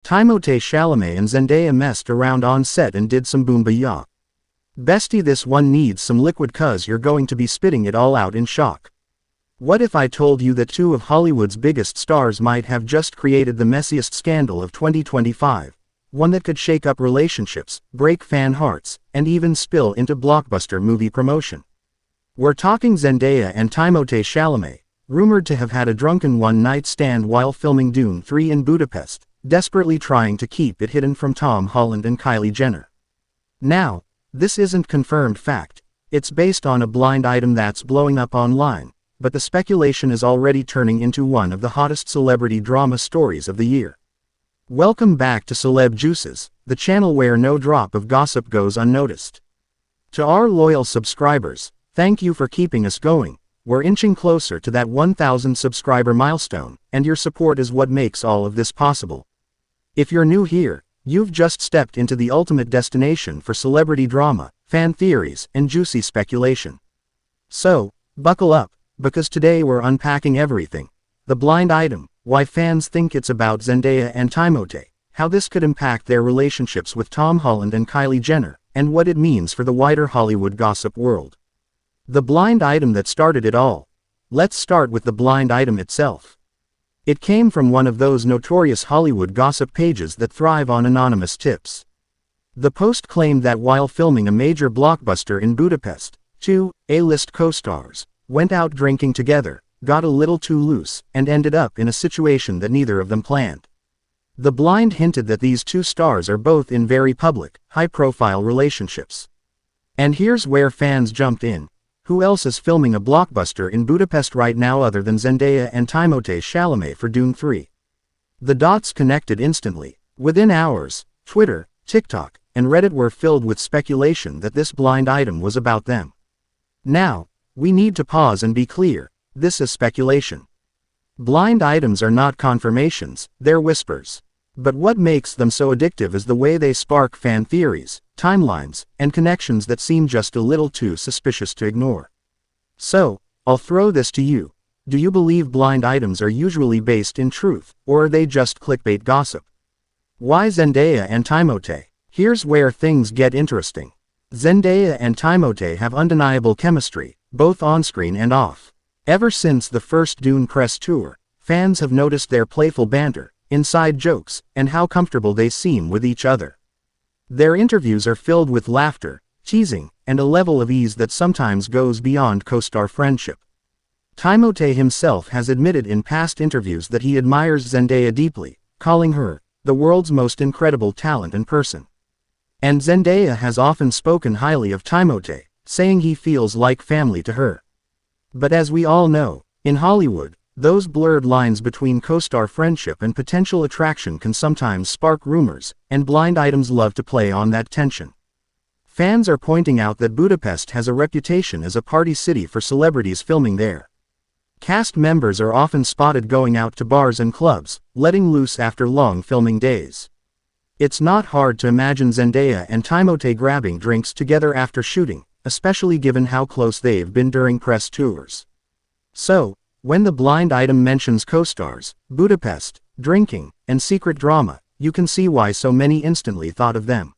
Timothée Chalamet and Zendaya messed around on set and did some boomba-ya. Bestie, this one needs some liquid cuz you're going to be spitting it all out in shock. What if I told you that two of Hollywood's biggest stars might have just created the messiest scandal of 2025? One that could shake up relationships, break fan hearts, and even spill into blockbuster movie promotion. We're talking Zendaya and Timothée Chalamet, rumored to have had a drunken one-night stand while filming Dune 3 in Budapest, desperately trying to keep it hidden from Tom Holland and Kylie Jenner. Now, this isn't confirmed fact, it's based on a blind item that's blowing up online, but the speculation is already turning into one of the hottest celebrity drama stories of the year. Welcome back to Celeb Juices, the channel where no drop of gossip goes unnoticed. To our loyal subscribers, thank you for keeping us going. We're inching closer to that 1,000 subscriber milestone, and your support is what makes all of this possible. If you're new here, you've just stepped into the ultimate destination for celebrity drama, fan theories, and juicy speculation. So, buckle up, because today we're unpacking everything. The blind item, why fans think it's about Zendaya and Timothée, how this could impact their relationships with Tom Holland and Kylie Jenner, and what it means for the wider Hollywood gossip world. The blind item that started it all. Let's start with the blind item itself. It came from one of those notorious Hollywood gossip pages that thrive on anonymous tips. The post claimed that while filming a major blockbuster in Budapest, two A-list co-stars went out drinking together, got a little too loose, and ended up in a situation that neither of them planned. The blind hinted that these two stars are both in very public, high-profile relationships. And here's where fans jumped in. Who else is filming a blockbuster in Budapest right now other than Zendaya and Timothée Chalamet for Dune 3? The dots connected instantly. Within hours, Twitter, TikTok, and Reddit were filled with speculation that this blind item was about them. Now, we need to pause and be clear, this is speculation. Blind items are not confirmations, they're whispers. But what makes them so addictive is the way they spark fan theories, timelines, and connections that seem just a little too suspicious to ignore. So, I'll throw this to you. Do you believe blind items are usually based in truth, or are they just clickbait gossip? Why Zendaya and Timothée? Here's where things get interesting. Zendaya and Timothée have undeniable chemistry, both on-screen and off. Ever since the first Dune press tour, fans have noticed their playful banter, inside jokes, and how comfortable they seem with each other. Their interviews are filled with laughter, teasing, and a level of ease that sometimes goes beyond co-star friendship. Timothée himself has admitted in past interviews that he admires Zendaya deeply, calling her the world's most incredible talent in person. And Zendaya has often spoken highly of Timothée, saying he feels like family to her. But as we all know, in Hollywood, those blurred lines between co-star friendship and potential attraction can sometimes spark rumors, and blind items love to play on that tension. Fans are pointing out that Budapest has a reputation as a party city for celebrities filming there. Cast members are often spotted going out to bars and clubs, letting loose after long filming days. It's not hard to imagine Zendaya and Timothée grabbing drinks together after shooting, especially given how close they've been during press tours. So, when the blind item mentions co-stars, Budapest, drinking, and secret drama, you can see why so many instantly thought of them.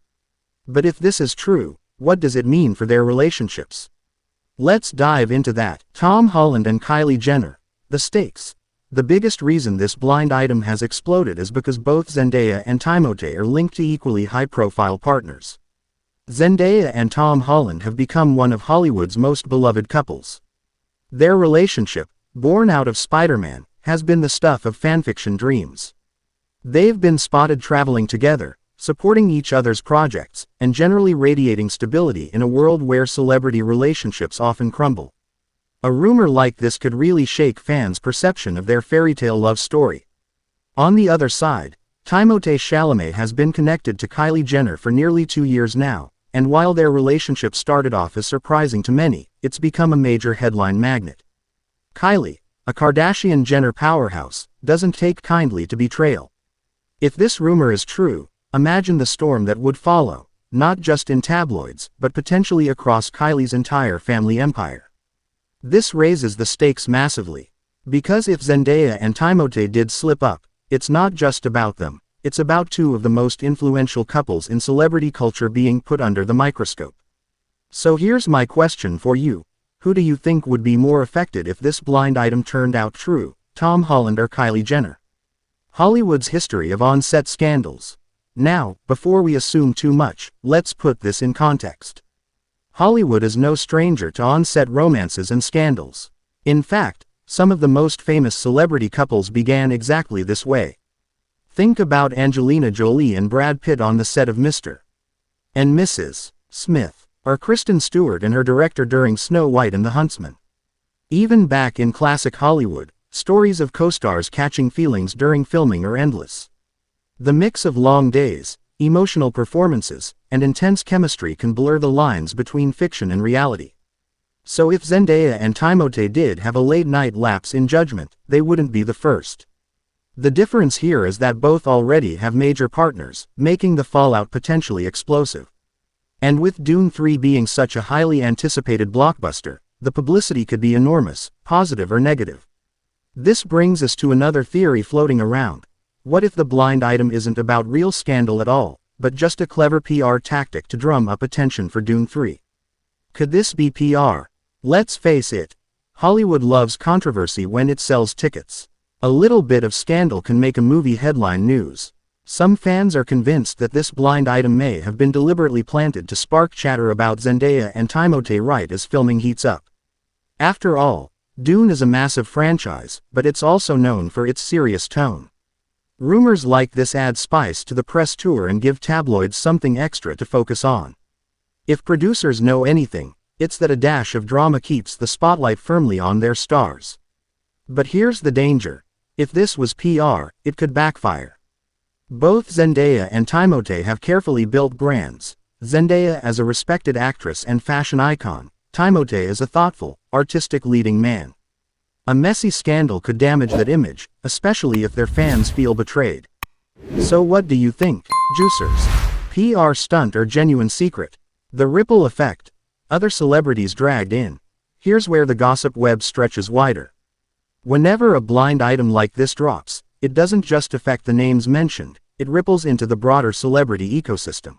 But if this is true, what does it mean for their relationships? Let's dive into that. Tom Holland and Kylie Jenner. The stakes. The biggest reason this blind item has exploded is because both Zendaya and Timothée are linked to equally high-profile partners. Zendaya and Tom Holland have become one of Hollywood's most beloved couples. Their relationship, born out of Spider-Man, has been the stuff of fanfiction dreams. They've been spotted traveling together, supporting each other's projects, and generally radiating stability in a world where celebrity relationships often crumble. A rumor like this could really shake fans' perception of their fairy-tale love story. On the other side, Timothée Chalamet has been connected to Kylie Jenner for nearly 2 years now, and while their relationship started off as surprising to many, it's become a major headline magnet. Kylie, a Kardashian-Jenner powerhouse, doesn't take kindly to betrayal. If this rumor is true, imagine the storm that would follow, not just in tabloids, but potentially across Kylie's entire family empire. This raises the stakes massively. Because if Zendaya and Timothée did slip up, it's not just about them, it's about two of the most influential couples in celebrity culture being put under the microscope. So here's my question for you. Who do you think would be more affected if this blind item turned out true, Tom Holland or Kylie Jenner? Hollywood's history of on-set scandals. Now, before we assume too much, let's put this in context. Hollywood is no stranger to on-set romances and scandals. In fact, some of the most famous celebrity couples began exactly this way. Think about Angelina Jolie and Brad Pitt on the set of Mr. and Mrs. Smith, or Kristen Stewart and her director during Snow White and the Huntsman. Even back in classic Hollywood, stories of co-stars catching feelings during filming are endless. The mix of long days, emotional performances, and intense chemistry can blur the lines between fiction and reality. So if Zendaya and Timothée did have a late-night lapse in judgment, they wouldn't be the first. The difference here is that both already have major partners, making the fallout potentially explosive. And with Dune 3 being such a highly anticipated blockbuster, the publicity could be enormous, positive or negative. This brings us to another theory floating around. What if the blind item isn't about real scandal at all, but just a clever PR tactic to drum up attention for Dune 3? Could this be PR? Let's face it, Hollywood loves controversy when it sells tickets. A little bit of scandal can make a movie headline news. Some fans are convinced that this blind item may have been deliberately planted to spark chatter about Zendaya and Timothée right as filming heats up. After all, Dune is a massive franchise, but it's also known for its serious tone. Rumors like this add spice to the press tour and give tabloids something extra to focus on. If producers know anything, it's that a dash of drama keeps the spotlight firmly on their stars. But here's the danger. If this was PR, it could backfire. Both Zendaya and Timothée have carefully built brands, Zendaya as a respected actress and fashion icon, Timothée as a thoughtful, artistic leading man. A messy scandal could damage that image, especially if their fans feel betrayed. So what do you think, juicers? PR stunt or genuine secret? The ripple effect. Other celebrities dragged in. Here's where the gossip web stretches wider. Whenever a blind item like this drops, it doesn't just affect the names mentioned, it ripples into the broader celebrity ecosystem.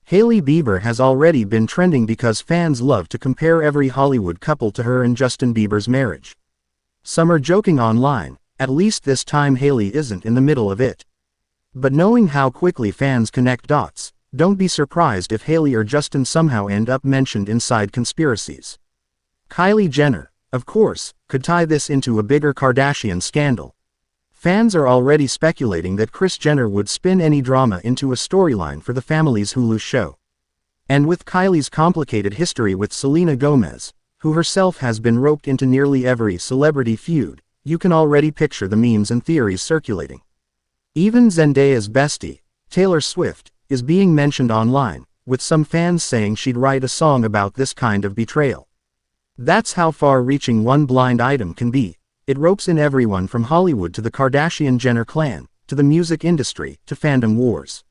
HAILEY Bieber has already been trending because fans love to compare every Hollywood couple to her and Justin Bieber's marriage. Some are joking online, at least this time HAILEY isn't in the middle of it. But knowing how quickly fans connect dots, don't be surprised if HAILEY or Justin somehow end up mentioned inside conspiracies. Kylie Jenner, of course, could tie this into a bigger Kardashian scandal. Fans are already speculating that Kris Jenner would spin any drama into a storyline for the family's Hulu show. And with Kylie's complicated history with Selena Gomez, who herself has been roped into nearly every celebrity feud, you can already picture the memes and theories circulating. Even Zendaya's bestie, Taylor Swift, is being mentioned online, with some fans saying she'd write a song about this kind of betrayal. That's how far-reaching one blind item can be. It ropes in everyone from Hollywood to the Kardashian-Jenner clan, to the music industry, to fandom wars.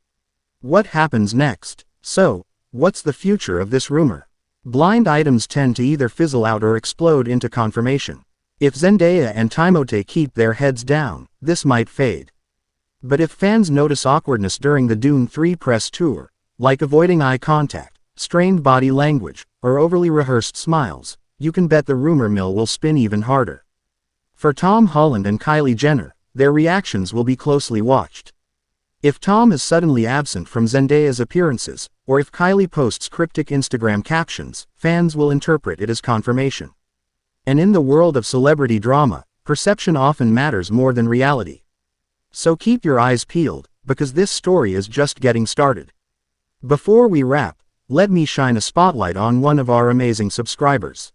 What happens next? So, what's the future of this rumor? Blind items tend to either fizzle out or explode into confirmation. If Zendaya and Timothée keep their heads down, this might fade. But if fans notice awkwardness during the Dune 3 press tour, like avoiding eye contact, strained body language, or overly rehearsed smiles, you can bet the rumor mill will spin even harder. For Tom Holland and Kylie Jenner, their reactions will be closely watched. If Tom is suddenly absent from Zendaya's appearances, or if Kylie posts cryptic Instagram captions, fans will interpret it as confirmation. And in the world of celebrity drama, perception often matters more than reality. So keep your eyes peeled, because this story is just getting started. Before we wrap, let me shine a spotlight on one of our amazing subscribers.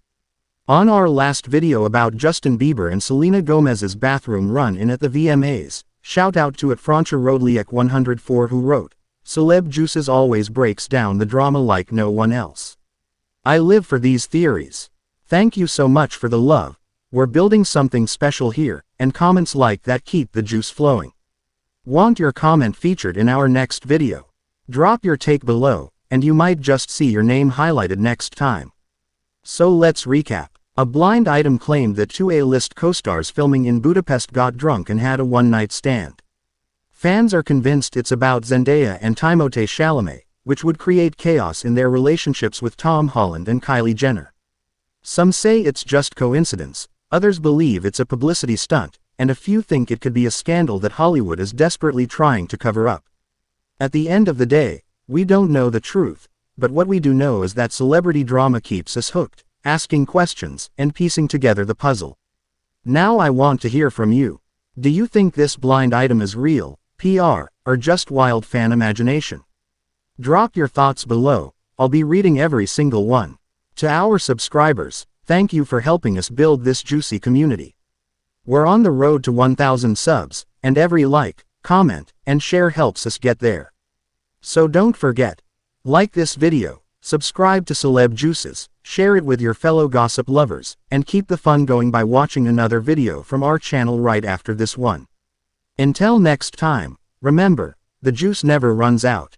On our last video about Justin Bieber and Selena Gomez's bathroom run-in at the VMAs, shout out to @FranchaRodliek104 who wrote, "Celeb Juices always breaks down the drama like no one else. I live for these theories. Thank you so much for the love. We're building something special here, and comments like that keep the juice flowing. Want your comment featured in our next video? Drop your take below, and you might just see your name highlighted next time." So let's recap. A blind item claimed that two A-list co-stars filming in Budapest got drunk and had a one-night stand. Fans are convinced it's about Zendaya and Timothée Chalamet, which would create chaos in their relationships with Tom Holland and Kylie Jenner. Some say it's just coincidence, others believe it's a publicity stunt, and a few think it could be a scandal that Hollywood is desperately trying to cover up. At the end of the day, we don't know the truth, but what we do know is that celebrity drama keeps us hooked, asking questions, and piecing together the puzzle. Now I want to hear from you. Do you think this blind item is real, PR, or just wild fan imagination? Drop your thoughts below, I'll be reading every single one. To our subscribers, thank you for helping us build this juicy community. We're on the road to 1,000 subs, and every like, comment, and share helps us get there. So don't forget, like this video, subscribe to Celeb Juices, share it with your fellow gossip lovers, and keep the fun going by watching another video from our channel right after this one. Until next time, remember, the juice never runs out.